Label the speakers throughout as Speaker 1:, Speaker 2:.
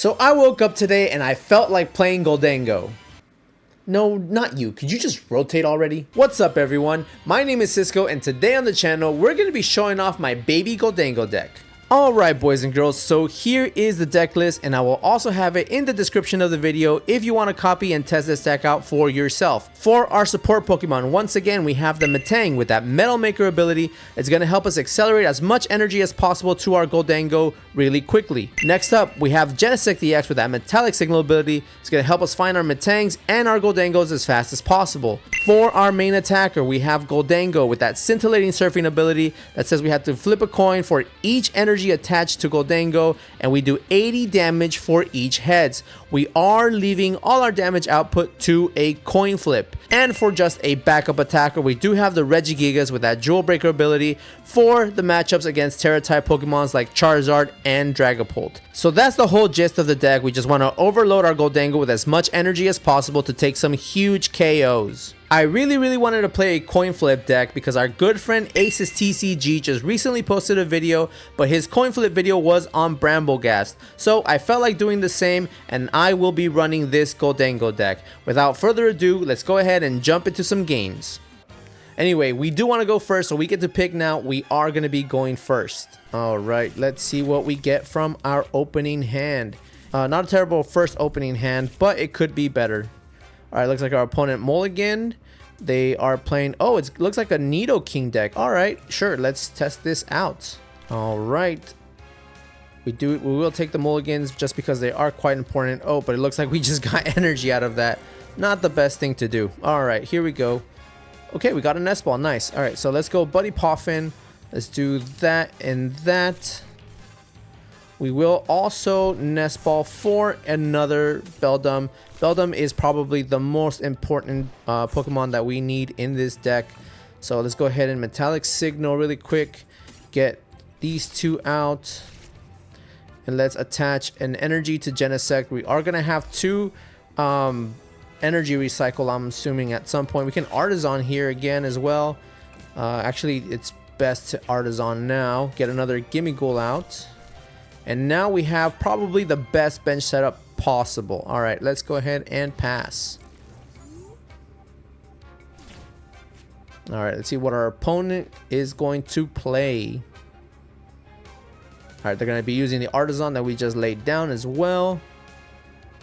Speaker 1: So I woke up today and I felt like playing Gholdengo. No, not you. Could you just rotate already? What's up everyone? My name is Cisco and today on the channel we're going to be showing off my baby Gholdengo deck. Alright boys and girls, so here is the deck list and I will also have it in the description of the video if you want to copy and test this deck out for yourself. For our support Pokemon, once again we have the Metang with that Metal Maker ability. It's going to help us accelerate as much energy as possible to our Gholdengo really quickly. Next up we have Genesect EX with that Metallic Signal ability. It's going to help us find our Metangs and our Gholdengos as fast as possible. For our main attacker we have Gholdengo with that Scintillating Surfing ability that says we have to flip a coin for each energy attached to Gholdengo and we do 80 damage for each heads. We are leaving all our damage output to a coin flip. And for just a backup attacker we do have the Regigigas with that Jewel Breaker ability for the matchups against Terra type Pokemons like Charizard and Dragapult. So that's the whole gist of the deck. We just want to overload our Gholdengo with as much energy as possible to take some huge KOs. I really wanted to play a coin flip deck because our good friend Aces TCG just recently posted a video, but his coin flip video was on Brambleghast. So I felt like doing the same and I will be running this Gholdengo deck. Without further ado, let's go ahead and jump into some games. Anyway, we do want to go first, so we get to pick now. We are going to be going first. Alright, let's see what we get from our opening hand. Not a terrible first opening hand, but it could be better. Alright, looks like our opponent mulliganed. They are playing, oh, it looks like a Nidoking deck. Alright, sure, let's test this out. Alright. We will take the mulligans just because they are quite important. Oh, but it looks like we just got energy out of that. Not the best thing to do. Alright, here we go. Okay, we got a nest ball. Nice. Alright, so let's go Buddy Poffin. Let's do that and that. We will also nest ball for another Beldum. Beldum is probably the most important Pokemon that we need in this deck. So let's go ahead and Metallic Signal really quick. Get these two out. And let's attach an energy to Genesect. We are going to have two energy recycle, I'm assuming, at some point. We can Artisan here again as well. Actually, it's best to Artisan now. Get another Gimmighoul out. And now we have probably the best bench setup possible. Alright, let's go ahead and pass. Alright, let's see what our opponent is going to play. Alright, they're going to be using the Artisan that we just laid down as well.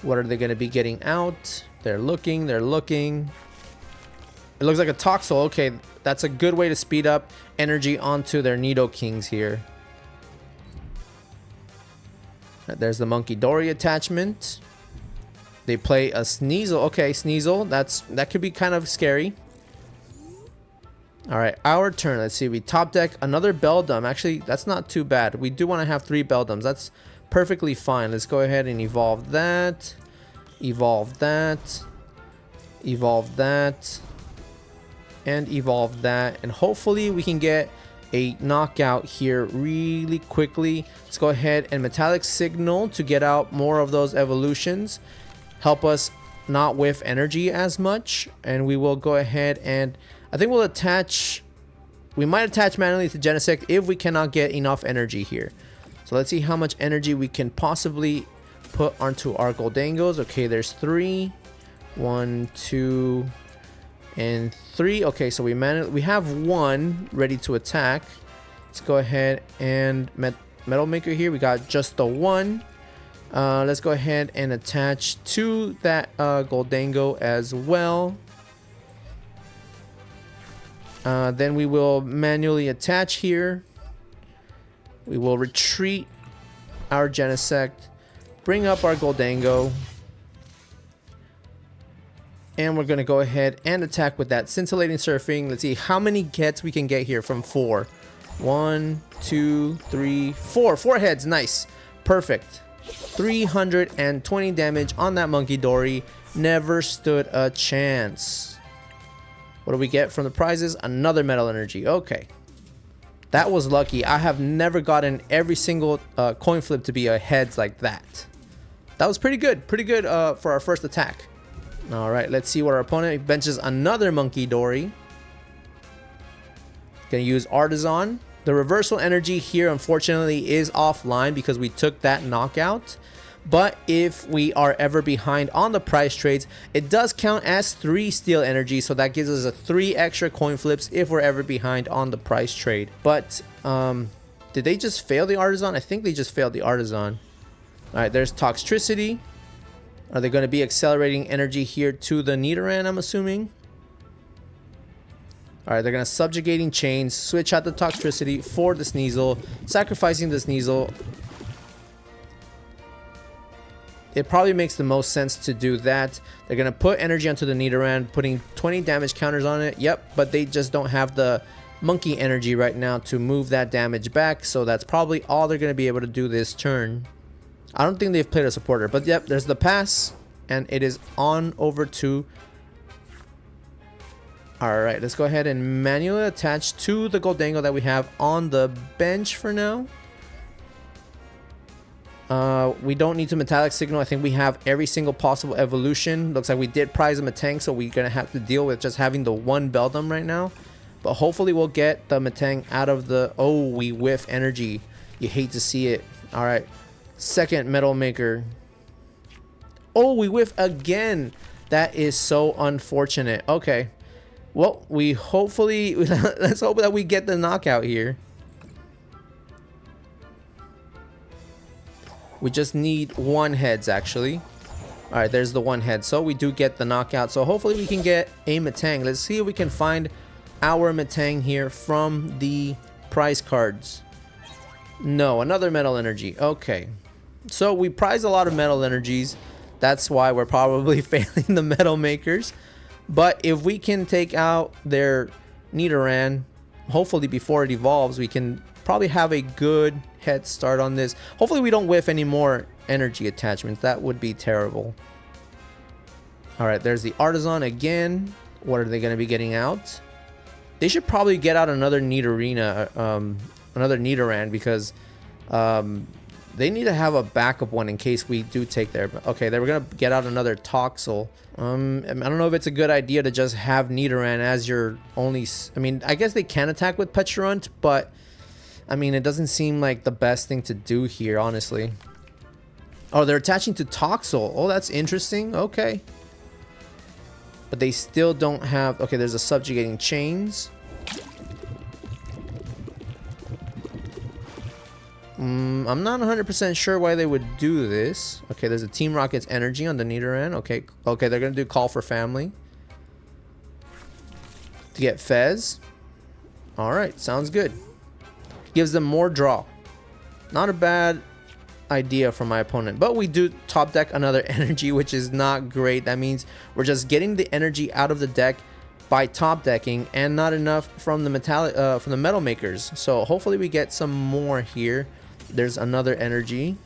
Speaker 1: What are they going to be getting out? They're looking. It looks like a Toxel. Okay, that's a good way to speed up energy onto their Nidokings here. There's the Monkey Dory attachment. They play a Sneasel. Okay, Sneasel. That could be kind of scary. Alright, our turn. Let's see. We top deck another Beldum. Actually, that's not too bad. We do want to have 3 Beldums. That's perfectly fine. Let's go ahead and evolve that. Evolve that. Evolve that. And evolve that. And hopefully we can get a knockout here really quickly. Let's go ahead and Metallic Signal to get out more of those evolutions. Help us not whiff energy as much. And we will go ahead and I think we'll attach. We might attach manually to Genesect if we cannot get enough energy here. So let's see how much energy we can possibly put onto our Gholdengos. Okay, there's 3. 1, 2, and 3. Okay, so we have 1 ready to attack. Let's go ahead and Metal Maker here. We got just the 1. Let's go ahead and attach to that Gholdengo as well. Then we will manually attach here. We will retreat our Genesect, bring up our Gholdengo, and we're going to go ahead and attack with that Scintillating Surfing. Let's see how many gets we can get here from 4. 1, 2, 3, 4. 4 heads. Nice. Perfect. 320 damage on that Monkey Dory. Never stood a chance. What do we get from the prizes? Another Metal Energy. Okay. That was lucky. I have never gotten every single coin flip to be a heads like that. That was pretty good. Pretty good for our first attack. Alright, let's see what our opponent benches. Another Monkey Dory. Gonna use Artisan. The reversal energy here unfortunately is offline because we took that knockout. but if we are ever behind on the price trades, it does count as 3 steel energy, so that gives us a 3 extra coin flips if we're ever behind on the price trade. But did they just fail the artisan? I think they just failed the artisan. All right, there's Toxtricity. Are they going to be accelerating energy here to the Nidoran, I'm assuming? Alright, they're going to Subjugating Chains, switch out the Toxtricity for the Sneasel, sacrificing the Sneasel. It probably makes the most sense to do that. They're going to put energy onto the Nidoran, putting 20 damage counters on it. Yep, but they just don't have the monkey energy right now to move that damage back, so that's probably all they're going to be able to do this turn. I don't think they've played a supporter, but yep, there's the pass, and it is on over to... Alright, let's go ahead and manually attach to the Gholdengo that we have on the bench for now. We don't need to Metallic Signal. I think we have every single possible evolution. Looks like we did prize a Metang, so we're going to have to deal with just having the one Beldum right now. But hopefully we'll get the Metang out of the... Oh, we whiff energy. You hate to see it. Alright. Second Metal Maker. Oh, we whiff again. That is so unfortunate. Okay. Well, we hopefully... let's hope that we get the knockout here. We just need 1 heads, actually. Alright, there's the 1 head. So we do get the knockout. So hopefully we can get a Metang. Let's see if we can find our Metang here from the prize cards. No, another Metal Energy. Okay. So we prize a lot of Metal Energies. That's why we're probably failing the Metal Makers. But if we can take out their Nidoran, hopefully before it evolves, we can probably have a good head start on this. Hopefully we don't whiff any more energy attachments. That would be terrible. Alright, there's the Artisan again. What are they going to be getting out? They should probably get out another another Nidoran, because they need to have a backup one in case we do take their... Okay, they were going to get out another Toxel. I don't know if it's a good idea to just have Nidoran as your only... I mean, I guess they can attack with Pecharunt, but... I mean, it doesn't seem like the best thing to do here, honestly. Oh, they're attaching to Toxel. Oh, that's interesting. Okay. But they still don't have... Okay, there's a Subjugating Chains. I'm not 100% sure why they would do this. Okay, there's a Team Rocket's energy on the Nidoran. Okay, they're going to do Call for Family to get Fez. Alright, sounds good. Gives them more draw. Not a bad idea from my opponent. But we do top deck another energy, which is not great. That means we're just getting the energy out of the deck by top decking, and not enough from the Metal Makers. So hopefully we get some more here. There's another energy.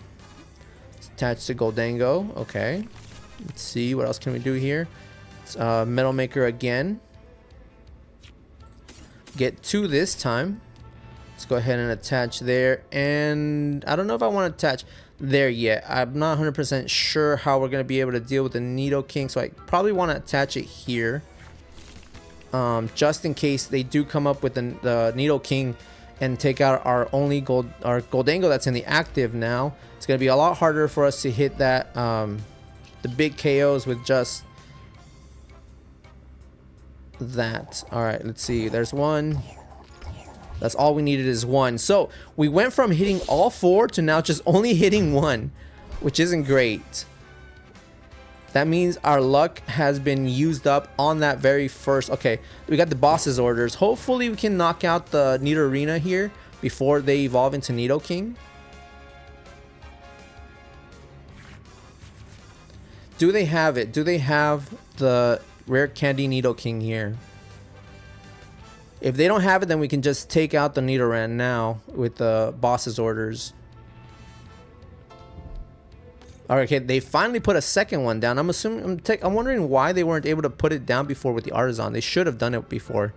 Speaker 1: It's attached to Gholdengo. Okay. Let's see, what else can we do here? It's, Metal Maker again. Get 2 this time. Let's go ahead and attach there. And I don't know if I want to attach there yet. I'm not 100% sure how we're going to be able to deal with the Nidoking. So I probably want to attach it here. Just in case they do come up with the Nidoking and take out our only Gholdengo that's in the active now. It's going to be a lot harder for us to hit that the big KOs with just that. Alright, let's see. There's 1. That's all we needed is 1. So we went from hitting all 4 to now just only hitting 1, which isn't great. That means our luck has been used up on that very first... Okay, we got the boss's orders. Hopefully we can knock out the Nidorina here before they evolve into Nidoking. Do they have it? Do they have the Rare Candy Nidoking here? If they don't have it, then we can just take out the Nidoran now with the boss's orders. Alright, okay, they finally put a second one down. I'm assuming, I'm wondering why they weren't able to put it down before with the Artisan. They should have done it before.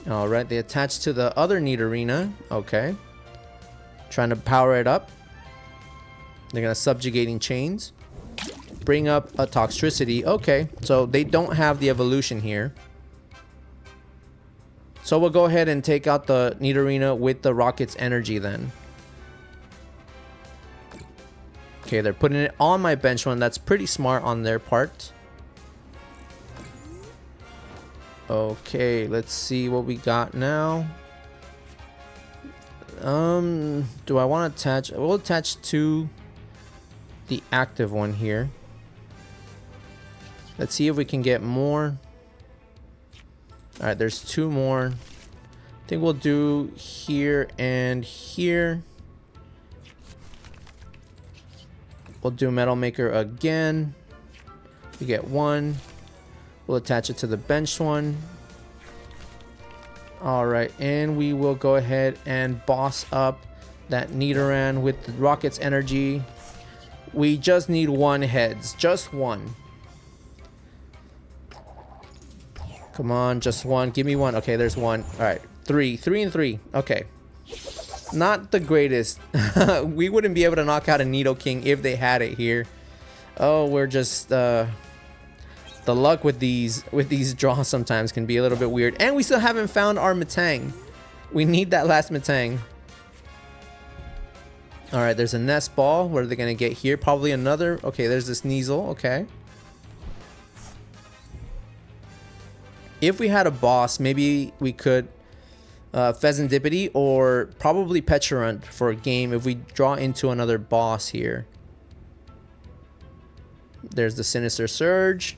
Speaker 1: Alright, they attached to the other Nidorina. Okay. Trying to power it up. They're going to Subjugating Chains. Bring up a Toxtricity. Okay, so they don't have the evolution here. So we'll go ahead and take out the Nidorina with the Rocket's energy then. Okay, they're putting it on my bench one. That's pretty smart on their part. Okay, let's see what we got now. Do I want to attach? We'll attach to the active one here. Let's see if we can get more. All right, there's 2 more. I think we'll do here and here. We'll do Metal Maker again. We get 1. We'll attach it to the bench one. All right, and we will go ahead and boss up that Nidoran with the Rocket's energy. We just need 1 heads, just 1. Come on, just 1. Give me 1. Okay, there's 1. All right, 3 and 3. Okay, not the greatest. We wouldn't be able to knock out a Nidoking if they had it here. Oh, we're just the luck with these draws sometimes can be a little bit weird. And we still haven't found our Metang. We need that last Metang. All right, there's a Nest Ball. What are they gonna get here? Probably another. Okay, there's this Sneasel. Okay. If we had a boss, maybe we could Pheasantipity or probably Pecharunt for a game if we draw into another boss here. There's the Sinister Surge.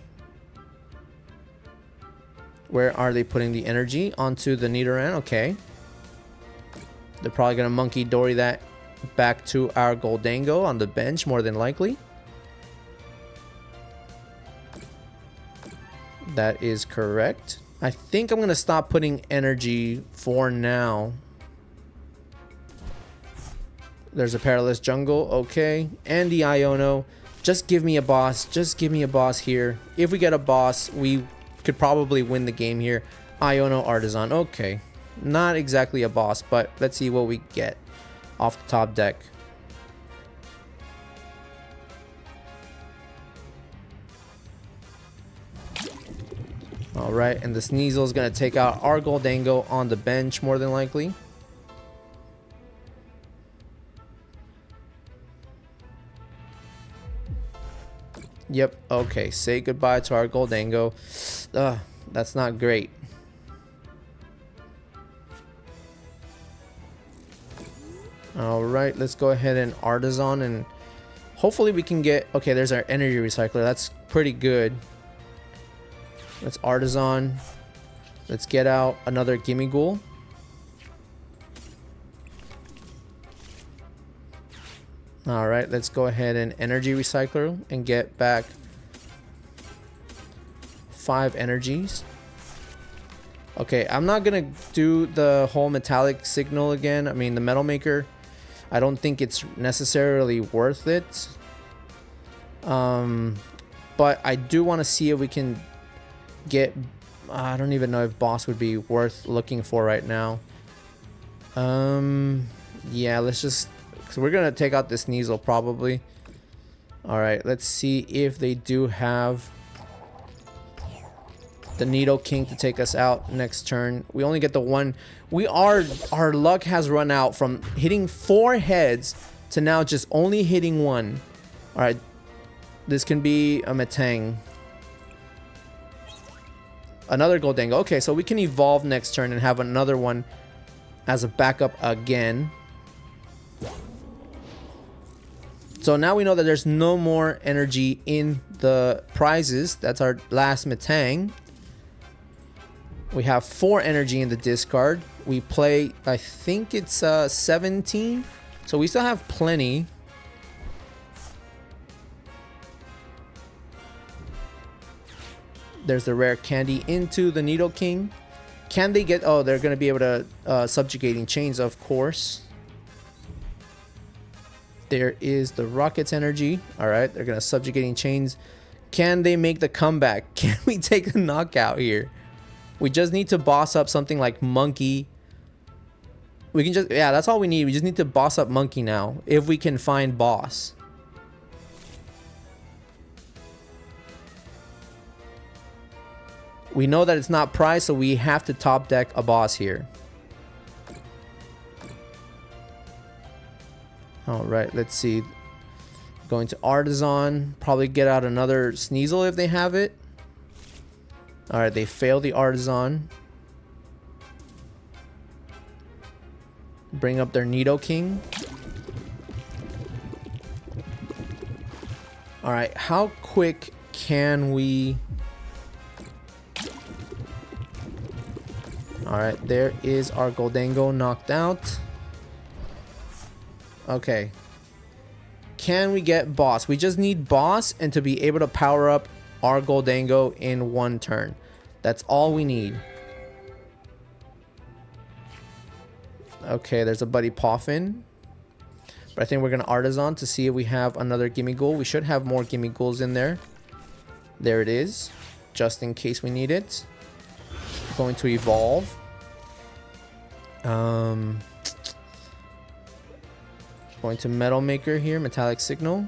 Speaker 1: Where are they putting the energy? Onto the Nidoran. Okay. They're probably going to Monkey Dory that back to our Gholdengo on the bench, more than likely. That is correct. I think I'm going to stop putting energy for now. There's a Perilous Jungle. Okay. And the Iono. Just give me a boss. Just give me a boss here. If we get a boss, we could probably win the game here. Iono Artisan. Okay. Not exactly a boss, but let's see what we get off the top deck. Alright, and the Sneasel is going to take out our Gholdengo on the bench, more than likely. Yep, okay, say goodbye to our Gholdengo. That's not great. Alright, let's go ahead and Artisan, and hopefully we can get... Okay, there's our Energy Recycler. That's pretty good. Let's Artisan. Let's get out another Gimmighoul. Alright, let's go ahead and Energy Recycler and get back 5 energies. Okay, I'm not gonna do the whole metallic signal again. I mean, the Metal Maker, I don't think it's necessarily worth it. But I do want to see if we can get... I don't even know if boss would be worth looking for right now. Yeah, let's just... So we're gonna take out this Sneasel probably. Alright, let's see if they do have the Nidoking to take us out next turn. We only get the one. Our luck has run out from hitting 4 heads to now just only hitting 1. Alright, this can be a Metang. Another Gholdengo. Okay, so we can evolve next turn and have another one as a backup again. So now we know that there's no more energy in the prizes. That's our last Metang. We have 4 energy in the discard. We play, I think it's 17. So we still have plenty. There's the rare candy into the Nidoking. Can they get... Oh, they're going to be able to... Subjugating Chains, of course. There is the Rocket's energy. Alright, they're going to Subjugating Chains. Can they make the comeback? Can we take a knockout here? We just need to boss up something like Monkey. We can just... Yeah, that's all we need. We just need to boss up Monkey now. If we can find boss. We know that it's not prize, so we have to top deck a boss here. Alright, let's see. Going to Artisan. Probably get out another Sneasel if they have it. Alright, they fail the Artisan. Bring up their Nidoking. Alright, how quick can we... Alright, there is our Gholdengo knocked out. Okay. Can we get boss? We just need boss and to be able to power up our Gholdengo in one turn. That's all we need. Okay, there's a Buddy Poffin. But I think we're going to Artisan to see if we have another Gimmighoul. We should have more Gimmighouls in there. There it is. Just in case we need it. Going to evolve. Going to Metal Maker here. Metallic Signal.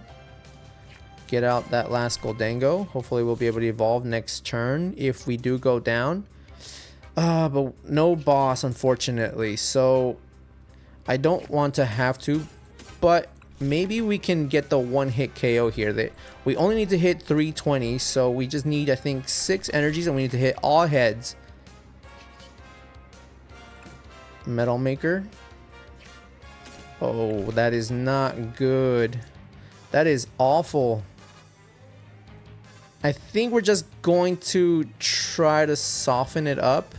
Speaker 1: Get out that last Gholdengo. Hopefully we'll be able to evolve next turn if we do go down. But no boss, unfortunately. So I don't want to have to, but maybe we can get the one-hit KO here. We only need to hit 320, so we just need, I think, 6 energies, and we need to hit all heads. Metal Maker. Oh, that is not good. That is awful. I think we're just going to try to soften it up.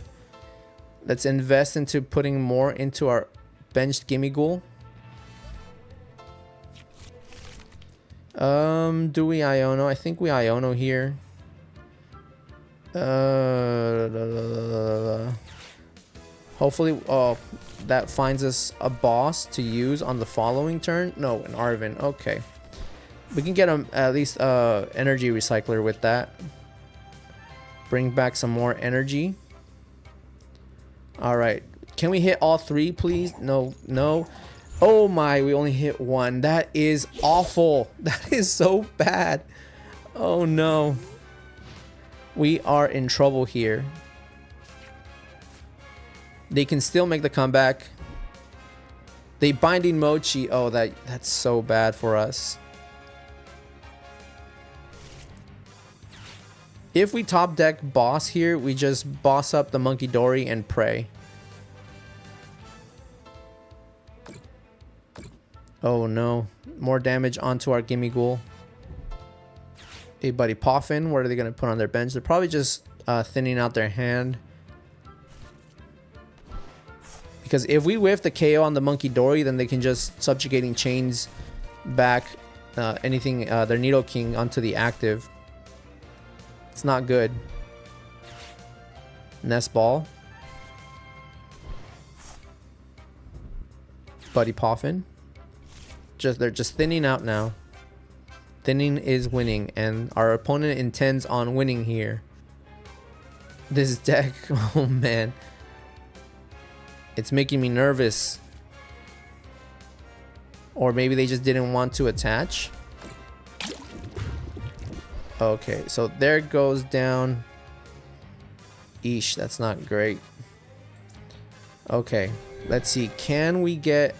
Speaker 1: Let's invest into putting more into our benched Gimmighoul. Do we Iono? I think we Iono here. Hopefully, that finds us a boss to use on the following turn. No, an Arven. Okay. We can get at least energy recycler with that. Bring back some more energy. All right. Can we hit all 3, please? No, no. Oh my, we only hit 1. That is awful. That is so bad. Oh no. We are in trouble here. They can still make the comeback. They binding Mochi. Oh, that's so bad for us. If we top deck boss here, we just boss up the Monkey Dory and pray. Oh no. More damage onto our Gimmighoul. Hey Buddy Poffin, what are they going to put on their bench? They're probably just thinning out their hand. Because if we whiff the KO on the Monkey Dory, then they can just Subjugating Chains back anything, their Nidoking onto the active. It's not good. Nest Ball. Buddy Poffin. They're just thinning out now. Thinning is winning, and our opponent intends on winning here. This deck, oh man. It's making me nervous. Or maybe they just didn't want to attach. Okay, so there goes down. Eesh, that's not great. Okay, let's see. Can we get...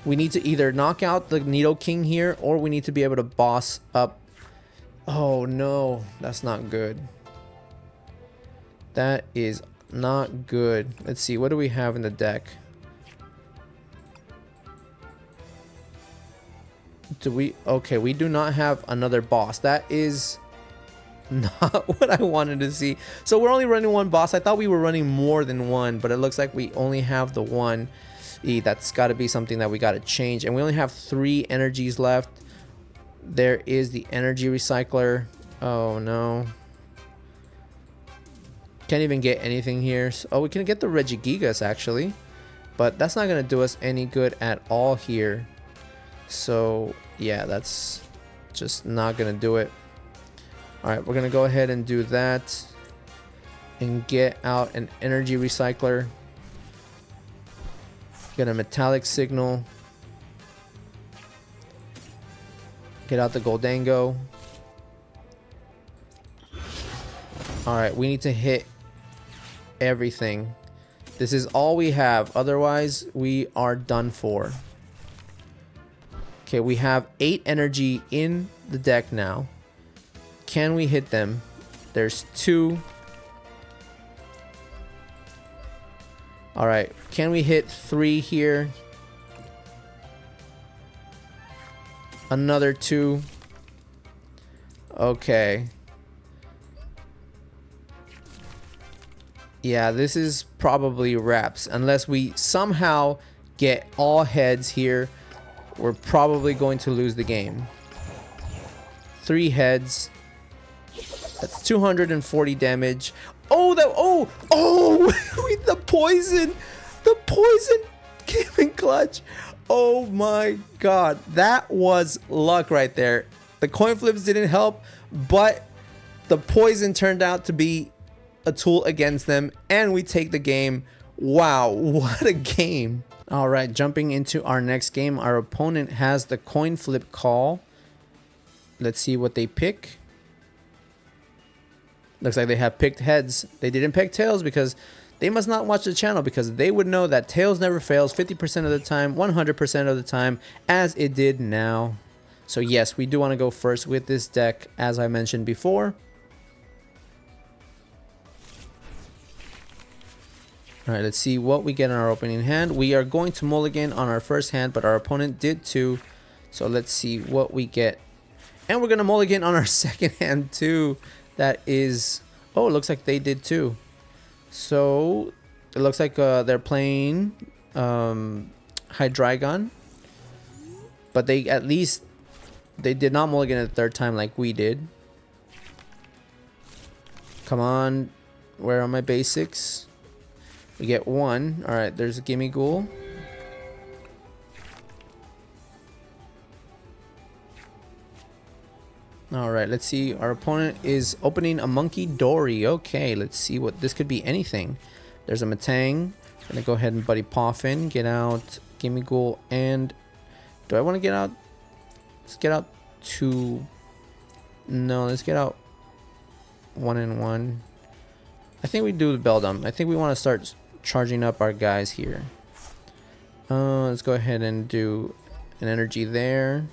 Speaker 1: We need to either knock out the Nidoking here, or we need to be able to boss up. Oh no, that's not good. That is not good. Let's see, what do we have in the deck? Do we... Okay, we do not have another boss. That is not what I wanted to see. So we're only running one boss. I thought we were running more than one, but it looks like we only have the one. That's got to be something that we got to change. And we only have 3 energies left. There is the energy recycler. Oh no. Can't even get anything here. Oh, we can get the Regigigas actually, but that's not going to do us any good at all here. So yeah, that's just not going to do it. All right, we're going to go ahead and do that and get out an energy recycler. Get a Metallic Signal. Get out the Gholdengo. Alright, we need to hit everything. This is all we have. Otherwise, we are done for. Okay, we have 8 energy in the deck now. Can we hit them? There's 2. All right, can we hit 3 here? Another 2. Okay. Yeah, this is probably wraps. Unless we somehow get all heads here, we're probably going to lose the game. 3 heads. That's 240 damage. Oh, the poison. The poison came in clutch. Oh my god. That was luck right there. The coin flips didn't help, but the poison turned out to be a tool against them, and we take the game. Wow, what a game. All right, jumping into our next game. Our opponent has the coin flip call. Let's see what they pick. Looks like they have picked heads. They didn't pick tails because they must not watch the channel, because they would know that tails never fails 50% of the time, 100% of the time, as it did now. So yes, we do want to go first with this deck, as I mentioned before. All right, let's see what we get in our opening hand. We are going to mulligan on our first hand, but our opponent did too. So let's see what we get. And we're going to mulligan on our second hand too. That is... oh, it looks like they did too. So it looks like they're playing Hydreigon. But they at least... they did not mulligan a third time like we did. Come on. Where are my basics? We get 1. All right, there's a Gimmighoul. All right, let's see. Our opponent is opening a Monkey Dory. Okay, let's see what this could be. Anything. There's a Metang. Gonna go ahead and Buddy Poff in. Get out Gimmighoul. And do I want to get out? Let's get out 2. No, let's get out 1 and 1. I think we do the Beldum. I think we want to start charging up our guys here. Let's go ahead and do an energy there,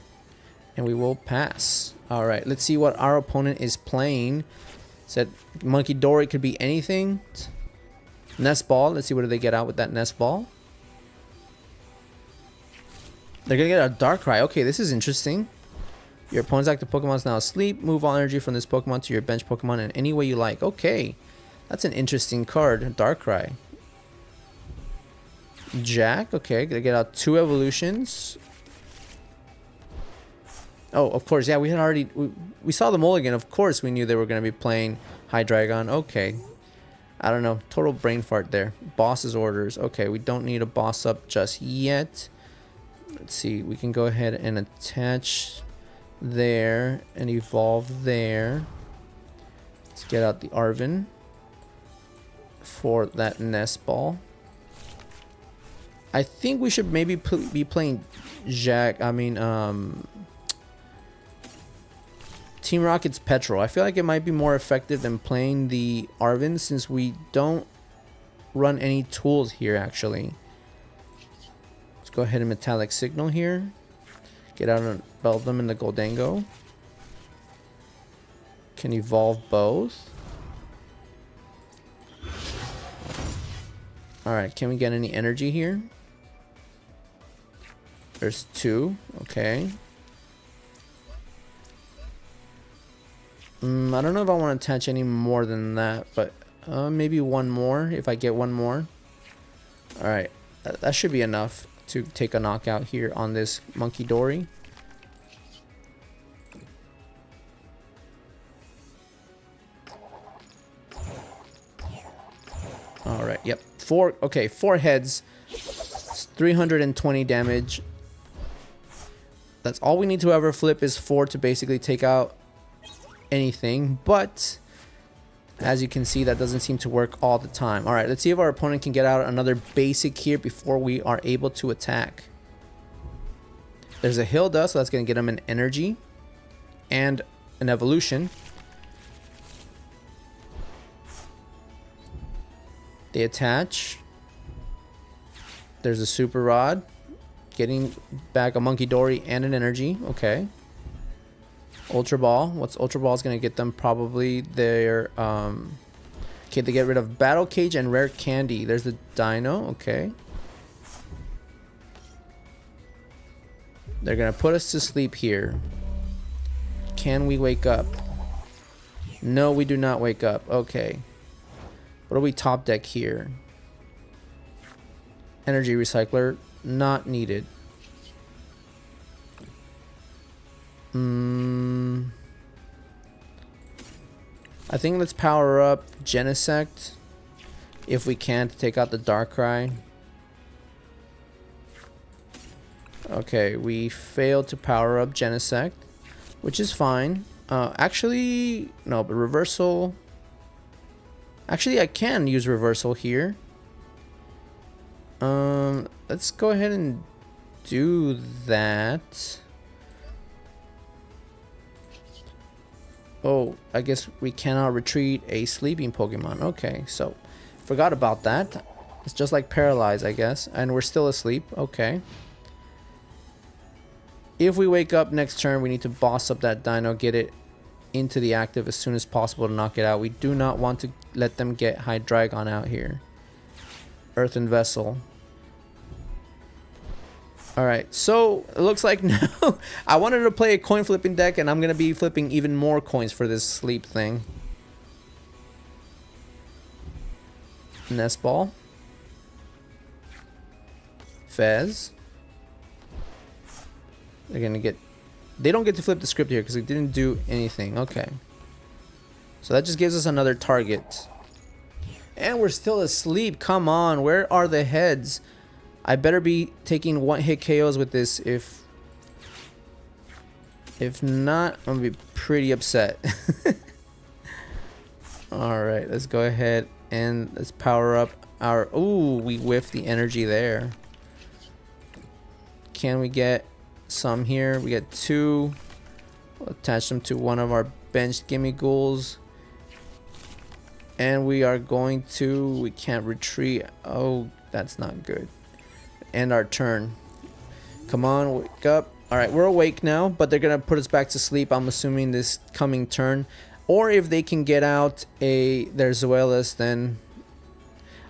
Speaker 1: and we will pass. All right, let's see what our opponent is playing. Said Monkey Dory could be anything. Nest Ball. Let's see what do they get out with that Nest Ball. They're gonna get a Darkrai. Okay, this is interesting. Your opponent's active Pokemon is now asleep. Move all energy from this Pokemon to your bench Pokemon in any way you like. Okay, that's an interesting card. Darkrai. Jack. Okay, they get out 2 evolutions. Oh, of course. Yeah, we had already... we saw the mulligan. Of course, we knew they were going to be playing Hydreigon. Okay. I don't know. Total brain fart there. Boss's orders. Okay, we don't need a boss up just yet. Let's see. We can go ahead and attach there and evolve there. Let's get out the Arven for that Nest Ball. I think we should maybe be playing Jack. I mean, Team Rocket's Petrol. I feel like it might be more effective than playing the Arven, since we don't run any tools here, actually. Let's go ahead and Metallic Signal here. Get out and Beldum and the Gholdengo. Can evolve both. Alright, can we get any energy here? There's 2. Okay. I don't know if I want to attach any more than that, but maybe 1 more if I get 1 more. Alright, that should be enough to take a knockout here on this Monkey Dory. Alright, yep. 4, okay, 4 heads. 320 damage. That's all we need to ever flip is 4 to basically take out anything, but as you can see, that doesn't seem to work all the time. All right, let's see if our opponent can get out another basic here before we are able to attack. There's a Hilda, so that's going to get him an energy and an evolution. They attach. There's a super rod. Getting back a monkey dory and an energy. Okay. Ultra ball. What's ultra ball is gonna get them? Probably their okay, they get rid of battle cage and rare candy. There's the dino. Okay. They're gonna put us to sleep here. Can we wake up? No, we do not wake up. Okay. What do we top deck here? Energy recycler. Not needed. I think let's power up Genesect if we can to take out the Darkrai. Okay, we failed to power up Genesect, which is fine. Actually, no, but reversal. Actually, I can use reversal here. Let's go ahead and do that. Oh, I guess we cannot retreat a sleeping Pokemon. Okay, so forgot about that. It's just like paralyzed, I guess, and we're still asleep. Okay. If we wake up next turn, we need to boss up that dino, get it into the active as soon as possible to knock it out. We do not want to let them get Hydreigon out here. Earthen Vessel. Alright, so it looks like now I wanted to play a coin flipping deck, and I'm going to be flipping even more coins for this sleep thing. Nest Ball. Fez. They're going to get... They don't get to flip the script here because they didn't do anything. Okay. So that just gives us another target. And we're still asleep. Come on, where are the heads? I better be taking one-hit KOs with this. If not, I'm gonna be pretty upset. Alright, let's go ahead and let's power up our... Ooh, we whiffed the energy there. Can we get some here? We get 2. We'll attach them to one of our benched Gimmighouls. And we are going to... We can't retreat. Oh, that's not good. End our turn. Come on, wake up. Alright, we're awake now, but they're gonna put us back to sleep, I'm assuming, this coming turn. Or if they can get out their Zoelis, then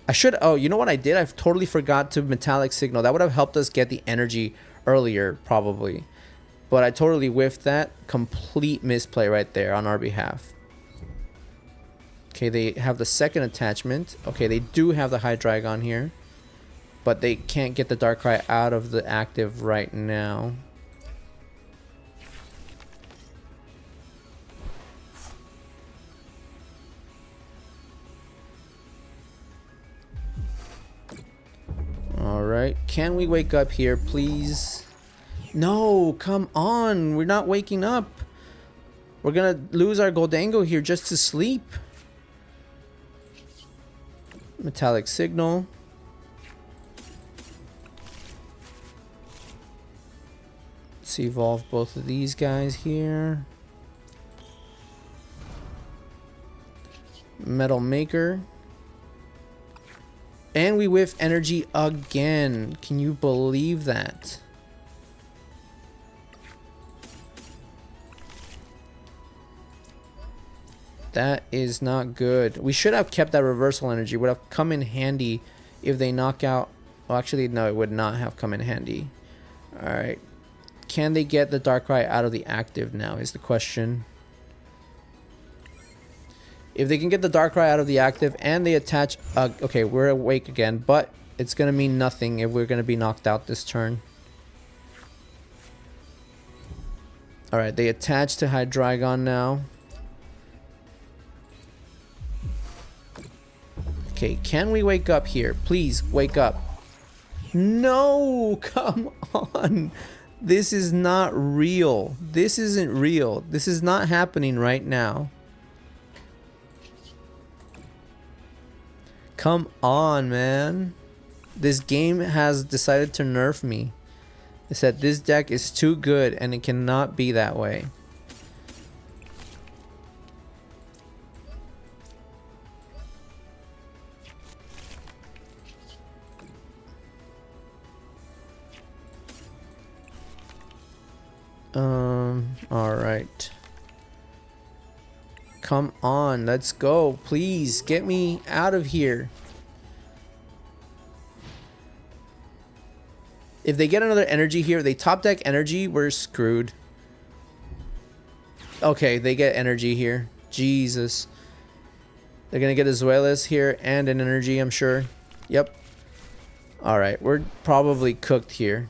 Speaker 1: I should... Oh, you know what I did? I totally forgot to Metallic Signal. That would have helped us get the energy earlier, probably. But I totally whiffed that. Complete misplay right there on our behalf. Okay, they have the second attachment. Okay, they do have the Hydreigon here. But they can't get the Darkrai out of the active right now. Alright, can we wake up here, please? No, come on, we're not waking up. We're gonna lose our Gholdengo here just to sleep. Metallic Signal. Let's evolve both of these guys here. Metal Maker. And we whiff energy again. Can you believe that? That is not good. We should have kept that reversal energy. It would have come in handy if they knock out... Well, actually, no, it would not have come in handy. Alright. Can they get the Darkrai out of the active now is the question. If they can get the Darkrai out of the active and they attach... okay, we're awake again, but it's going to mean nothing if we're going to be knocked out this turn. Alright, they attach to Hydreigon now. Okay, can we wake up here? Please, wake up. No! Come on! This is not real. This isn't real. This is not happening right now. Come on, man. This game has decided to nerf me. It said this deck is too good and it cannot be that way. All right. Come on, let's go. Please get me out of here. If they get another energy here, they top deck energy, we're screwed. Okay, they get energy here. Jesus. They're gonna get Azuelas here and an energy, I'm sure. Yep. Alright, we're probably cooked here.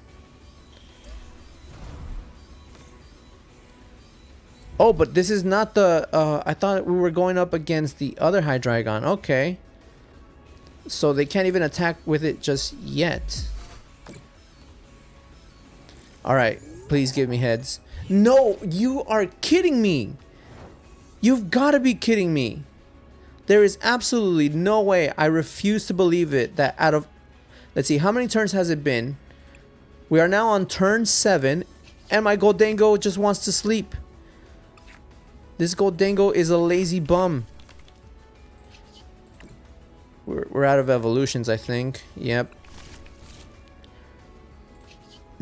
Speaker 1: Oh, but this is not the... I thought we were going up against the other Hydreigon. Okay. So they can't even attack with it just yet. Alright, please give me heads. No, you are kidding me. You've got to be kidding me. There is absolutely no way. I refuse to believe it that out of... Let's see, how many turns has it been? We are now on turn 7, and my Gholdengo just wants to sleep. This Gholdengo is a lazy bum. We're out of evolutions, I think. Yep.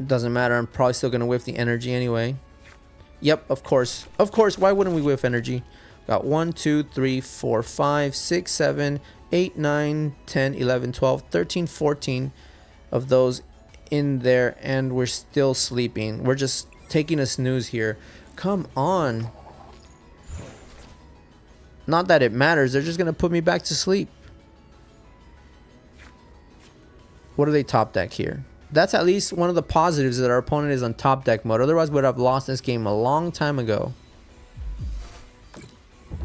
Speaker 1: Doesn't matter. I'm probably still going to whiff the energy anyway. Yep, of course. Of course. Why wouldn't we whiff energy? Got 1, 2, 3, 4, 5, 6, 7, 8, 9, 10, 11, 12, 13, 14 of those in there. And we're still sleeping. We're just taking a snooze here. Come on. Not that it matters. They're just going to put me back to sleep. What do they top deck here? That's at least one of the positives, that our opponent is on top deck mode. Otherwise, we would have lost this game a long time ago.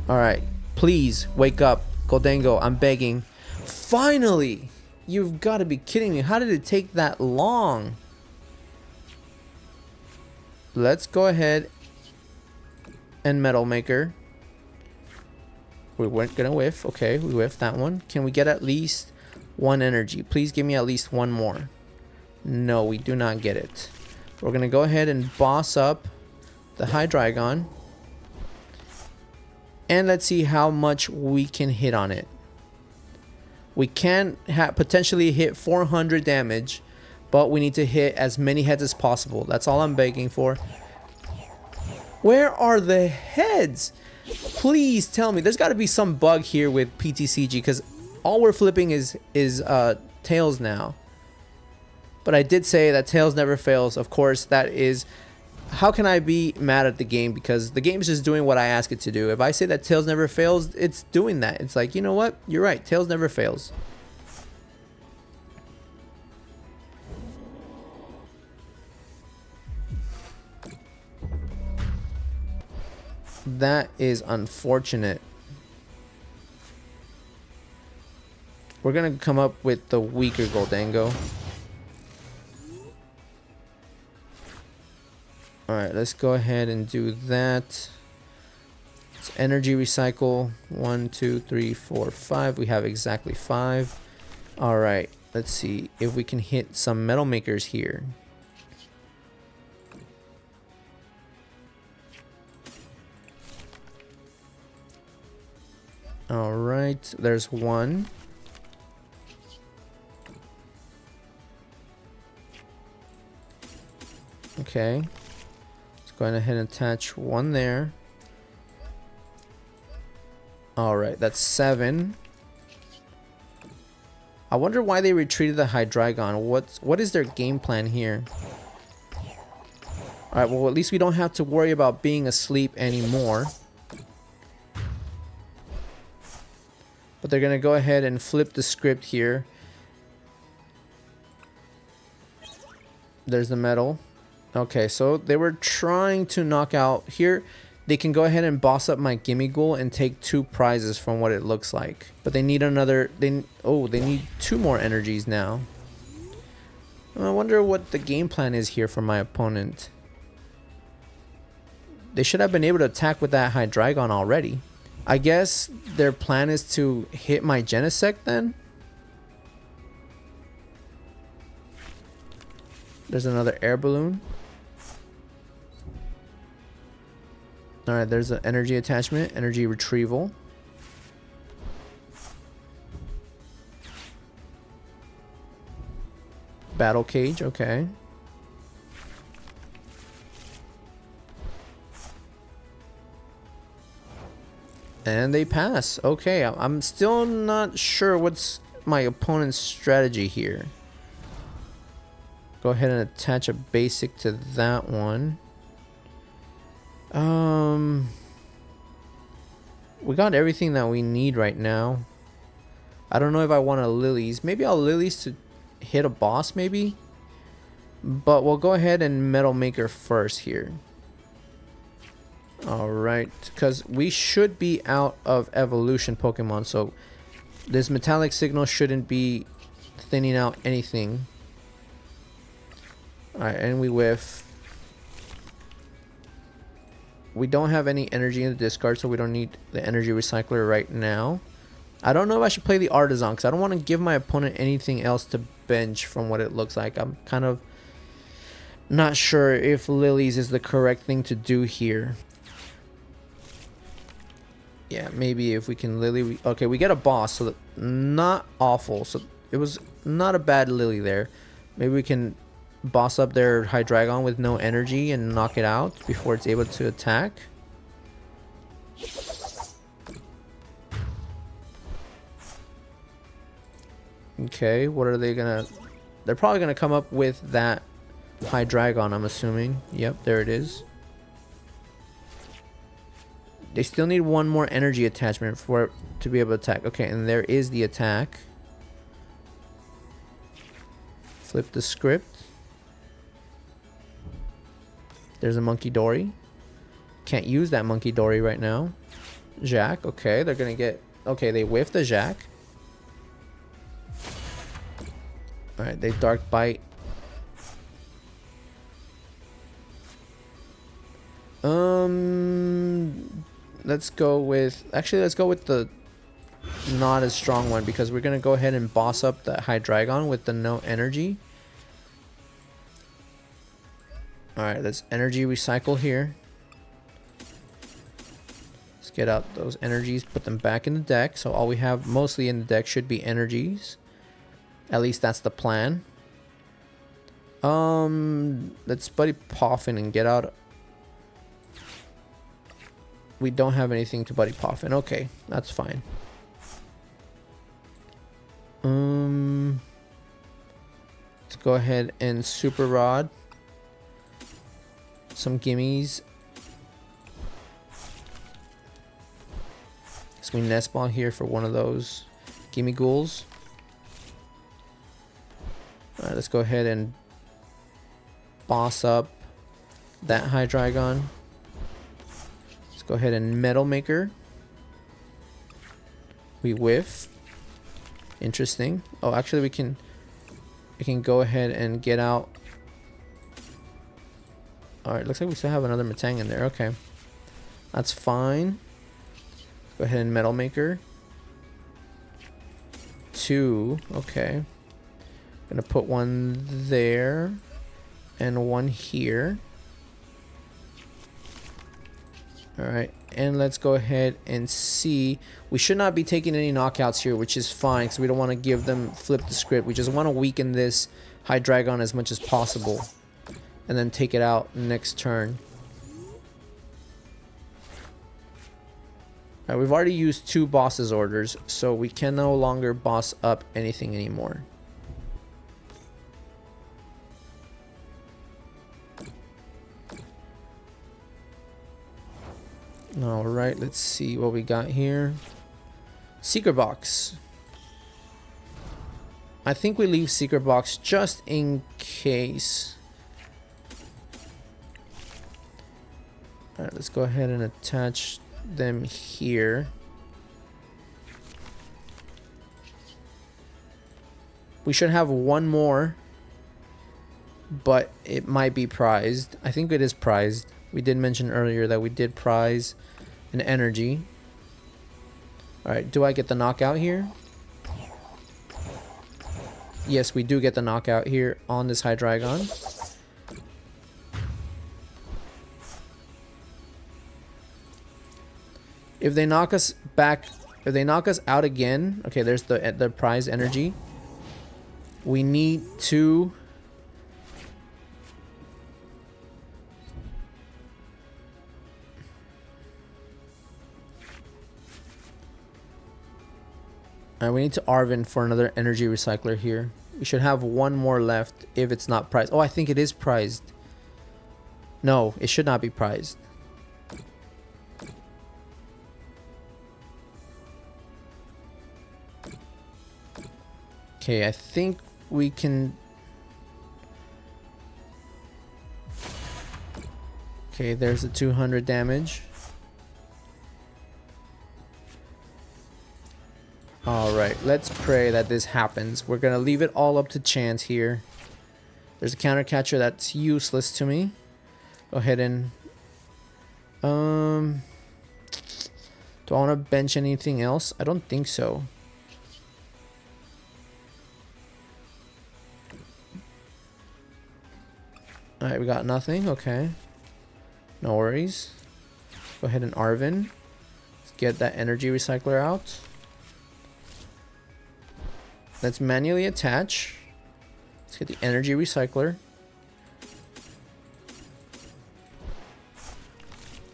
Speaker 1: Alright. Please, wake up. Gholdengo, I'm begging. Finally! You've got to be kidding me. How did it take that long? Let's go ahead and Metal Maker. We weren't going to whiff. Okay, we whiffed that one. Can we get at least one energy? Please give me at least one more. No, we do not get it. We're going to go ahead and boss up the Hydreigon. And let's see how much we can hit on it. We can potentially hit 400 damage, but we need to hit as many heads as possible. That's all I'm begging for. Where are the heads? Please tell me. There's got to be some bug here with PTCG, because all we're flipping is tails now. But I did say that tails never fails. Of course, that is... How can I be mad at the game? Because the game is just doing what I ask it to do. If I say that tails never fails, it's doing that. It's like, you know what? You're right. Tails never fails. That is unfortunate. We're going to come up with the weaker Gholdengo. Alright, let's go ahead and do that. Let's energy recycle. 1, 2, 3, 4, 5. We have exactly 5. Alright, let's see if we can hit some Metal Makers here. Alright, there's one. Okay. Go ahead and attach one there. Alright, that's 7. I wonder why they retreated the Hydreigon. What is their game plan here? Alright, well, at least we don't have to worry about being asleep anymore. But they're going to go ahead and flip the script here. There's the metal. Okay, so they were trying to knock out here. They can go ahead and boss up my Gimmighoul and take 2 prizes from what it looks like. But they need another... they need 2 more energies now. I wonder what the game plan is here for my opponent. They should have been able to attack with that Hydreigon already. I guess their plan is to hit my Genesect then? There's another air balloon. Alright, there's an energy attachment, energy retrieval. Battle cage, okay. And they pass. Okay, I'm still not sure what's my opponent's strategy here. Go ahead and attach a basic to that one. We got everything that we need right now. I don't know if I want a Lilies. Maybe I'll Lilies to hit a boss maybe. But we'll go ahead and Metal Maker first here. Alright, because we should be out of evolution Pokemon, so this metallic signal shouldn't be thinning out anything. Alright, and we whiff. We don't have any energy in the discard, so we don't need the energy recycler right now. I don't know if I should play the Artisan, because I don't want to give my opponent anything else to bench from what it looks like. I'm kind of not sure if Lilies is the correct thing to do here. Yeah, maybe if we can Lily. Okay, we get a boss, so not awful. So it was not a bad Lily there. Maybe we can boss up their Hydreigon with no energy and knock it out before it's able to attack. Okay, what are they gonna... They're probably gonna come up with that Hydreigon, I'm assuming. Yep, there it is. They still need one more energy attachment for it to be able to attack. Okay, and there is the attack. Flip the script. There's a Monkey Dory. Can't use that Monkey Dory right now. Jack, okay, they're gonna get... Okay, they whiffed the Jack. Alright, they Dark Bite. Let's go with... Actually, let's go with the not as strong one, because we're gonna go ahead and boss up the Hydreigon with the no energy. Alright, let's energy recycle here. Let's get out those energies, put them back in the deck. So all we have mostly in the deck should be energies. At least that's the plan. Let's Buddy Poffin and get out. We don't have anything to Buddy Poffin. Okay, that's fine. Let's go ahead and Super Rod. Some gimmies. So we Nest Ball here for one of those Gimmighouls. Alright, let's go ahead and boss up that Hydreigon. Let's go ahead and Metal Maker. We whiff. Interesting. Oh, actually we can go ahead and get out. Alright, looks like we still have another Metang in there. Okay. That's fine. Go ahead and Metal Maker. 2. Okay. Gonna put one there. And one here. Alright. And let's go ahead and see. We should not be taking any knockouts here, which is fine, because we don't want to give them flip the script. We just want to weaken this Hydreigon as much as possible. And then take it out next turn. Alright, we've already used 2 bosses orders, so we can no longer boss up anything anymore. Alright, let's see what we got here. Secret Box. I think we leave Secret Box just in case. Alright, let's go ahead and attach them here. We should have one more, but it might be prized. I think it is prized. We did mention earlier that we did prize an energy. Alright, do I get the knockout here? Yes, we do get the knockout here on this Hydreigon. If they knock us back, if they knock us out again, okay, there's the prize energy. We need to Alright, we need to Arvin for another energy recycler here. We should have one more left if it's not prized. Oh, I think it is prized. No, it should not be prized. Okay, I think we can... Okay, there's the 200 damage. Alright, let's pray that this happens. We're gonna leave it all up to chance here. There's a counter catcher that's useless to me. Go ahead and... Do I want to bench anything else? I don't think so. Alright, we got nothing. Okay. No worries. Go ahead and Arvin. Let's get that energy recycler out. Let's manually attach. Let's get the energy recycler.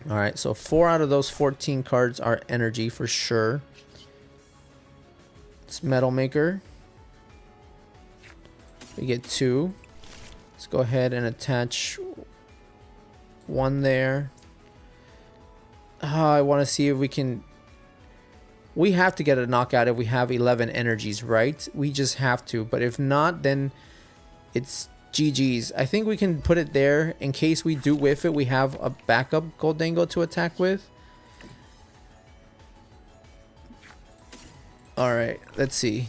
Speaker 1: Alright, so 4 out of those 14 cards are energy for sure. It's Metal Maker. We get 2. Let's go ahead and attach 1 there. I want to see if we can... We have to get a knockout if we have 11 energies, right? We just have to. But if not, then it's GG's. I think we can put it there. In case we do whiff it, we have a backup Gholdengo to attack with. Alright, let's see.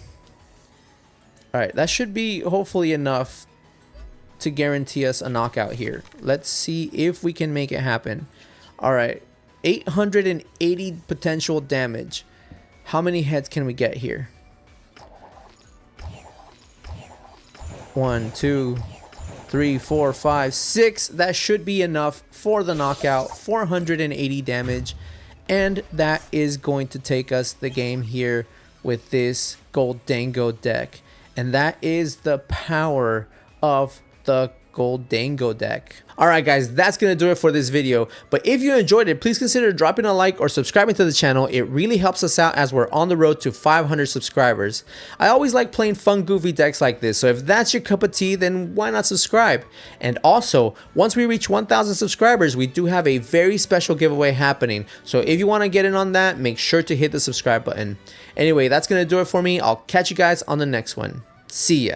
Speaker 1: Alright, that should be hopefully enough to guarantee us a knockout here. Let's see if we can make it happen. Alright, 880 potential damage. How many heads can we get here? 1, 2, 3, 4, 5, 6. That should be enough for the knockout. 480 damage. And that is going to take us the game here with this Gholdengo deck. And that is the power of the Gholdengo deck. Alright guys, that's gonna do it for this video. But if you enjoyed it, please consider dropping a like or subscribing to the channel. It really helps us out as we're on the road to 500 subscribers. I always like playing fun, goofy decks like this, so if that's your cup of tea, then why not subscribe? And also, once we reach 1,000 subscribers, we do have a very special giveaway happening. So if you want to get in on that, make sure to hit the subscribe button. Anyway, that's gonna do it for me. I'll catch you guys on the next one. See ya.